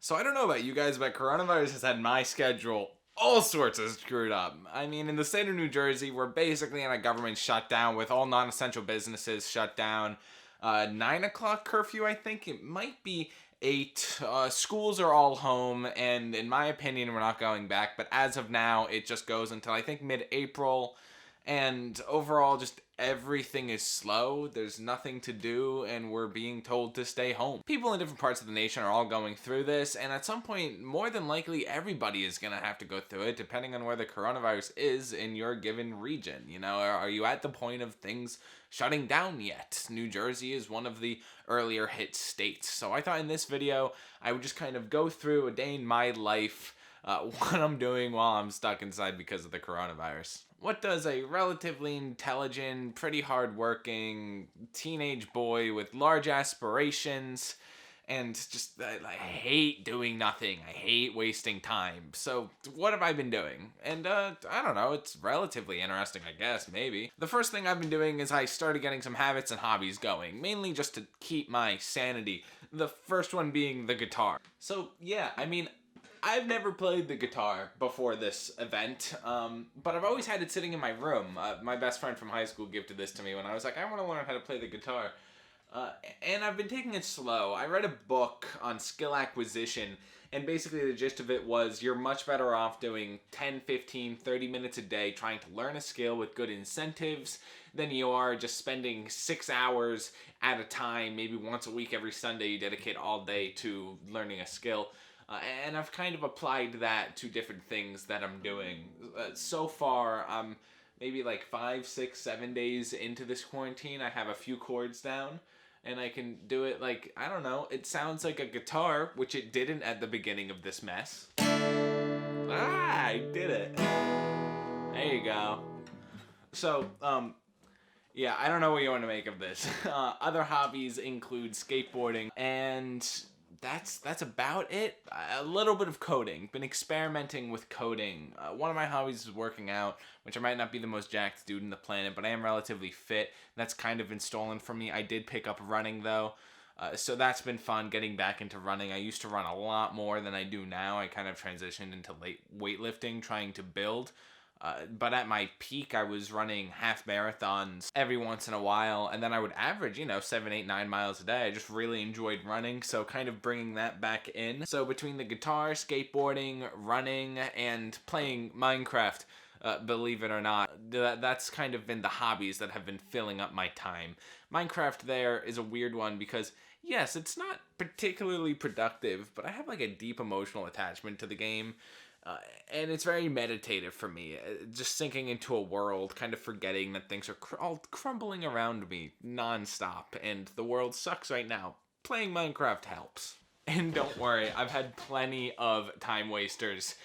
So I don't know about you guys, but coronavirus has had my schedule all sorts of screwed up. I mean, in the state of New Jersey, we're basically in a government shutdown with all non-essential businesses shut down. 9 o'clock curfew, I think it might be 8. Schools are all home, and in my opinion, we're not going back. But as of now, it just goes until I think mid-April. And overall, just everything is slow. There's nothing to do, and we're being told to stay home. People in different parts of the nation are all going through this, and at some point, more than likely, everybody is going to have to go through it, depending on where the coronavirus is in your given region. You know, are you at the point of things shutting down yet? New Jersey is one of the earlier hit states. So I thought in this video, I would just kind of go through a day in my life, what I'm doing while I'm stuck inside because of the coronavirus. What does a relatively intelligent, pretty hardworking teenage boy with large aspirations and just, I hate doing nothing. I hate wasting time. So what have I been doing? And I don't know, it's relatively interesting, I guess, maybe. The first thing I've been doing is I started getting some habits and hobbies going, mainly just to keep my sanity. The first one being the guitar. So yeah, I mean, I've never played the guitar before this event, but I've always had it sitting in my room. My best friend from high school gifted this to me when I was like, I want to learn how to play the guitar. And I've been taking it slow. I read a book on skill acquisition, and basically the gist of it was you're much better off doing 10, 15, 30 minutes a day trying to learn a skill with good incentives than you are just spending 6 hours at a time, maybe once a week every Sunday you dedicate all day to learning a skill. And I've kind of applied that to different things that I'm doing. So far, I'm maybe like 5, 6, 7 days into this quarantine. I have a few chords down, and I can do it like, I don't know, it sounds like a guitar, which it didn't at the beginning of this mess. I did it. There you go. So, yeah, I don't know what you want to make of this. Other hobbies include skateboarding, and that's about it. A little bit of coding. Been experimenting with coding. One of my hobbies is working out, which I might not be the most jacked dude in the planet, but I am relatively fit. That's kind of been stolen from me. I did pick up running, though. So that's been fun, getting back into running. I used to run a lot more than I do now. I kind of transitioned into weightlifting, trying to build. But at my peak, I was running half marathons every once in a while, and then I would average, 7, 8, 9 miles a day. I just really enjoyed running, so kind of bringing that back in. So between the guitar, skateboarding, running, and playing Minecraft, believe it or not, that's kind of been the hobbies that have been filling up my time. Minecraft there is a weird one because, yes, it's not particularly productive, but I have like a deep emotional attachment to the game. And it's very meditative for me, just sinking into a world, kind of forgetting that things are all crumbling around me nonstop, and the world sucks right now. Playing Minecraft helps. And don't worry, I've had plenty of time wasters.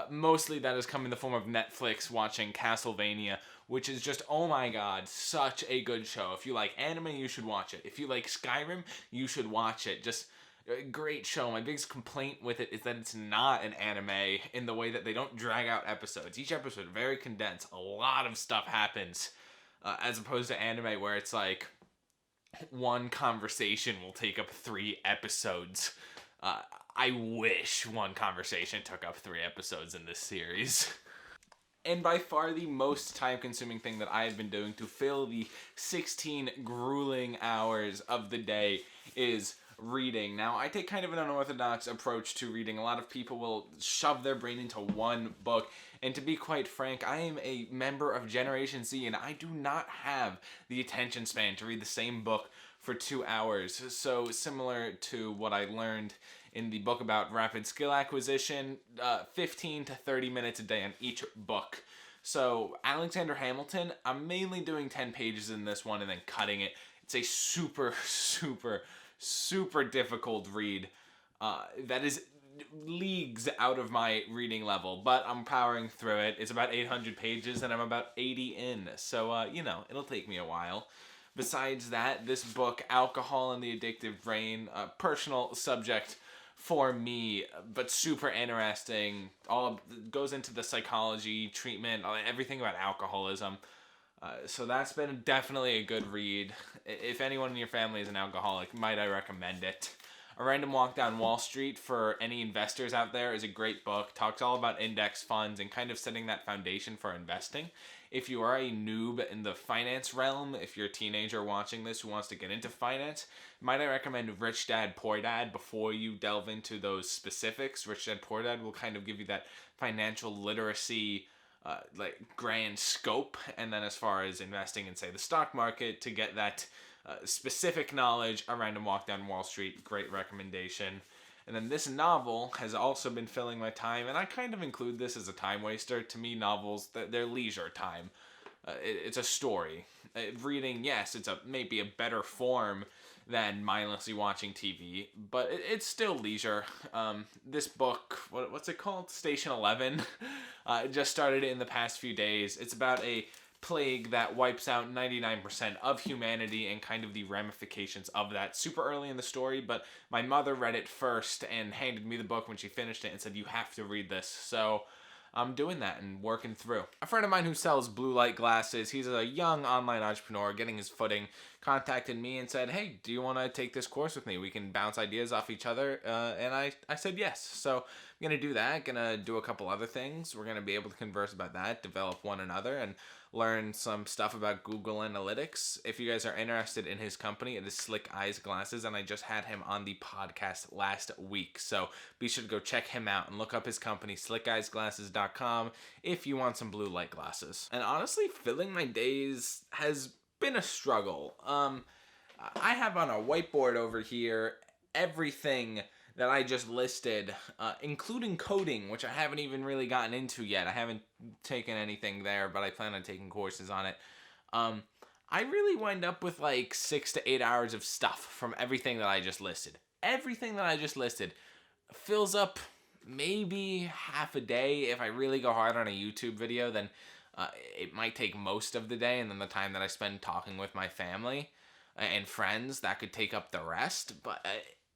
Mostly that has come in the form of Netflix watching Castlevania, which is just, oh my god, such a good show. If you like anime, you should watch it. If you like Skyrim, you should watch it. Just great show. My biggest complaint with it is that it's not an anime in the way that they don't drag out episodes. Each episode very condensed. A lot of stuff happens, as opposed to anime where it's like one conversation will take up 3 episodes. I wish one conversation took up 3 episodes in this series. And by far the most time-consuming thing that I have been doing to fill the 16 grueling hours of the day is reading. Now, I take kind of an unorthodox approach to reading. A lot of people will shove their brain into one book, and to be quite frank, I am a member of Generation Z, and I do not have the attention span to read the same book for 2 hours. So similar to what I learned in the book about rapid skill acquisition, 15 to 30 minutes a day on each book. So Alexander Hamilton, I'm mainly doing 10 pages in this one and then cutting it. It's a super difficult read that is leagues out of my reading level, but I'm powering through it. It's about 800 pages and I'm about 80 in, so it'll take me a while. Besides that, this book, Alcohol and the Addictive Brain, a personal subject for me, but super interesting. All goes into the psychology, treatment, everything about alcoholism. So that's been definitely a good read. If anyone in your family is an alcoholic, might I recommend it. A Random Walk Down Wall Street, for any investors out there, is a great book. Talks all about index funds and kind of setting that foundation for investing. If you are a noob in the finance realm, if you're a teenager watching this who wants to get into finance, might I recommend Rich Dad, Poor Dad before you delve into those specifics. Rich Dad, Poor Dad will kind of give you that financial literacy grand scope, and then as far as investing in, say, the stock market, to get that specific knowledge, A Random Walk Down Wall Street, great recommendation. And then this novel has also been filling my time, and I kind of include this as a time waster. To me, novels, they're leisure time. It's a story. Reading, yes, it's maybe a better form than mindlessly watching TV, but it's still leisure. This book, what's it called? Station 11. Just started it in the past few days. It's about a plague that wipes out 99% of humanity and kind of the ramifications of that. Super early in the story, but my mother read it first and handed me the book when she finished it and said, "You have to read this." So I'm doing that and working through. A friend of mine who sells blue light glasses, he's a young online entrepreneur getting his footing, contacted me and said, "Hey, do you want to take this course with me? We can bounce ideas off each other." And I said yes. So I'm going to do that. Going to do a couple other things. We're going to be able to converse about that, develop one another, and learn some stuff about Google Analytics. If you guys are interested in his company, it is Slick Eyes Glasses, and I just had him on the podcast last week. So be sure to go check him out and look up his company, slickeyesglasses.com, if you want some blue light glasses. And honestly, filling my days has been a struggle. I have on a whiteboard over here everything that I just listed, including coding, which I haven't even really gotten into yet. I haven't taken anything there, but I plan on taking courses on it. I really wind up with like 6 to 8 hours of stuff from everything that I just listed. Everything that I just listed fills up maybe half a day. If I really go hard on a YouTube video, then it might take most of the day, and then the time that I spend talking with my family and friends, that could take up the rest. But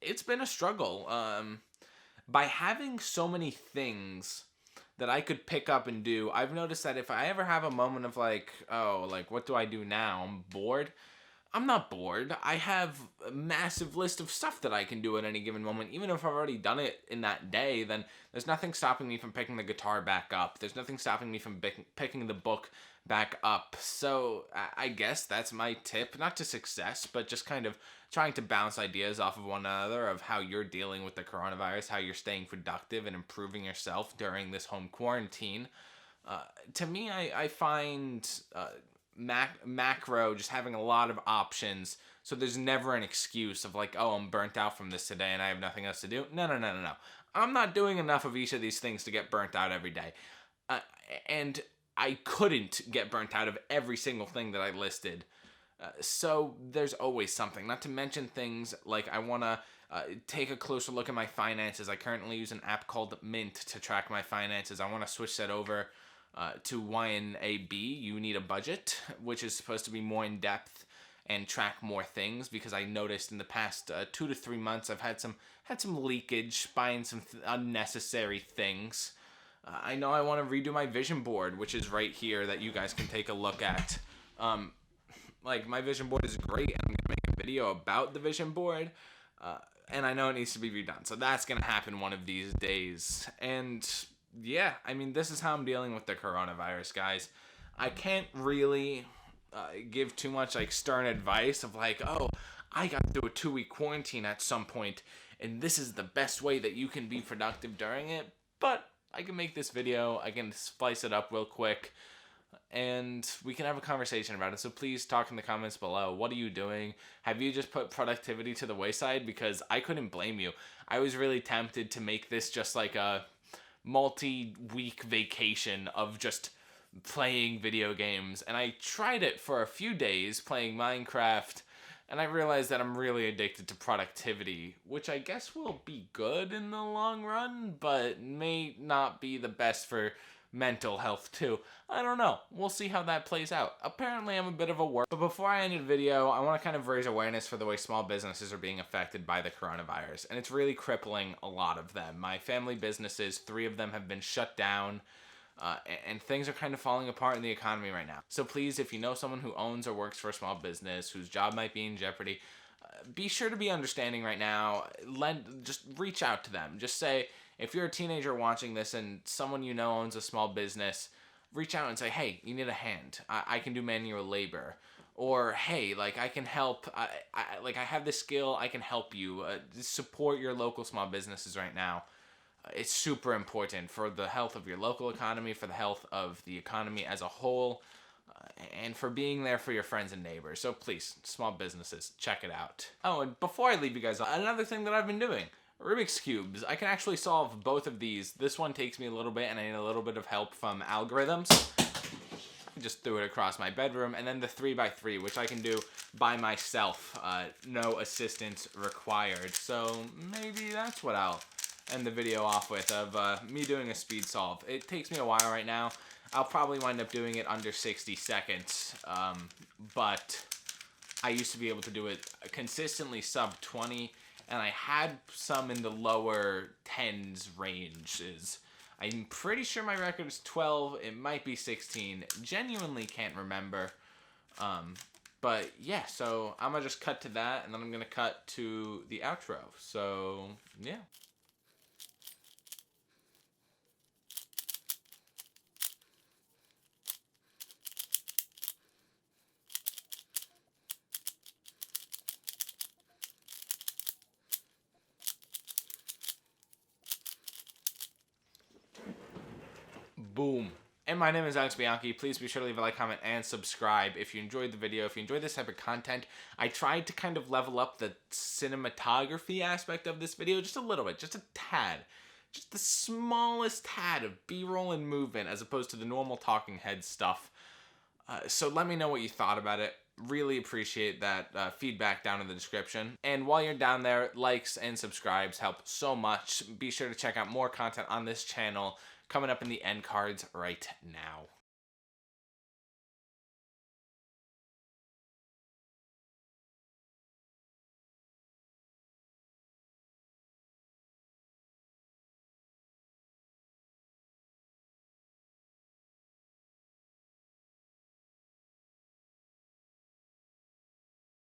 it's been a struggle. By having so many things that I could pick up and do, I've noticed that if I ever have a moment of what do I do now? I'm bored. I'm not bored. I have a massive list of stuff that I can do at any given moment. Even if I've already done it in that day, then there's nothing stopping me from picking the guitar back up. There's nothing stopping me from picking the book back up. So I guess that's my tip, not to success, but just kind of trying to bounce ideas off of one another of how you're dealing with the coronavirus, how you're staying productive and improving yourself during this home quarantine. To me, I find macro just having a lot of options, so there's never an excuse of like, oh, I'm burnt out from this today and I have nothing else to do. No. I'm not doing enough of each of these things to get burnt out every day. And I couldn't get burnt out of every single thing that I listed. So there's always something. Not to mention things like I want to take a closer look at my finances. I currently use an app called Mint to track my finances. I want to switch that over to YNAB, You Need a Budget, which is supposed to be more in depth and track more things, because I noticed in the past 2 to 3 months I've had some leakage, buying some unnecessary things. I know I want to redo my vision board, which is right here that you guys can take a look at. My vision board is great, and I'm going to make a video about the vision board, and I know it needs to be redone, so that's going to happen one of these days. And yeah, I mean, this is how I'm dealing with the coronavirus, guys. I can't really give too much stern advice of I got through a 2-week quarantine at some point, and this is the best way that you can be productive during it. But I can make this video, I can splice it up real quick, and we can have a conversation about it. So please talk in the comments below. What are you doing? Have you just put productivity to the wayside? Because I couldn't blame you. I was really tempted to make this just like a multi-week vacation of just playing video games, and I tried it for a few days playing Minecraft, and I realized that I'm really addicted to productivity, which I guess will be good in the long run, but may not be the best for mental health too. I don't know. We'll see how that plays out. Apparently I'm a bit of a work. But before I end the video, I want to kind of raise awareness for the way small businesses are being affected by the coronavirus. And it's really crippling a lot of them. My family businesses, 3 of them have been shut down. And things are kind of falling apart in the economy right now. So please, if you know someone who owns or works for a small business, whose job might be in jeopardy, Be sure to be understanding right now. Just reach out to them. Just say, if you're a teenager watching this and someone you know owns a small business, reach out and say, hey, you need a hand. I can do manual labor. Or, hey, like, I can help. I have this skill. I can help you. Support your local small businesses right now. It's super important for the health of your local economy, for the health of the economy as a whole, and for being there for your friends and neighbors. So please, small businesses, check it out. Oh, and before I leave you guys, another thing that I've been doing, Rubik's Cubes. I can actually solve both of these. This one takes me a little bit, and I need a little bit of help from algorithms. I just threw it across my bedroom. And then the 3x3, which I can do by myself. No assistance required. So maybe that's what I'll end the video off with, of me doing a speed solve. It takes me a while right now. I'll probably wind up doing it under 60 seconds, but I used to be able to do it consistently sub 20, and I had some in the lower 10s ranges. I'm pretty sure my record is 12, it might be 16, genuinely can't remember. But yeah, so I'm gonna just cut to that, and then I'm gonna cut to the outro. So yeah. Boom. And my name is Alex Bianchi. Please be sure to leave a like, comment, and subscribe if you enjoyed the video. If you enjoyed this type of content, I tried to kind of level up the cinematography aspect of this video just a little bit, just a tad. Just the smallest tad of B-roll and movement as opposed to the normal talking head stuff. So let me know what you thought about it. Really appreciate that feedback down in the description. And while you're down there, likes and subscribes help so much. Be sure to check out more content on this channel coming up in the end cards right now.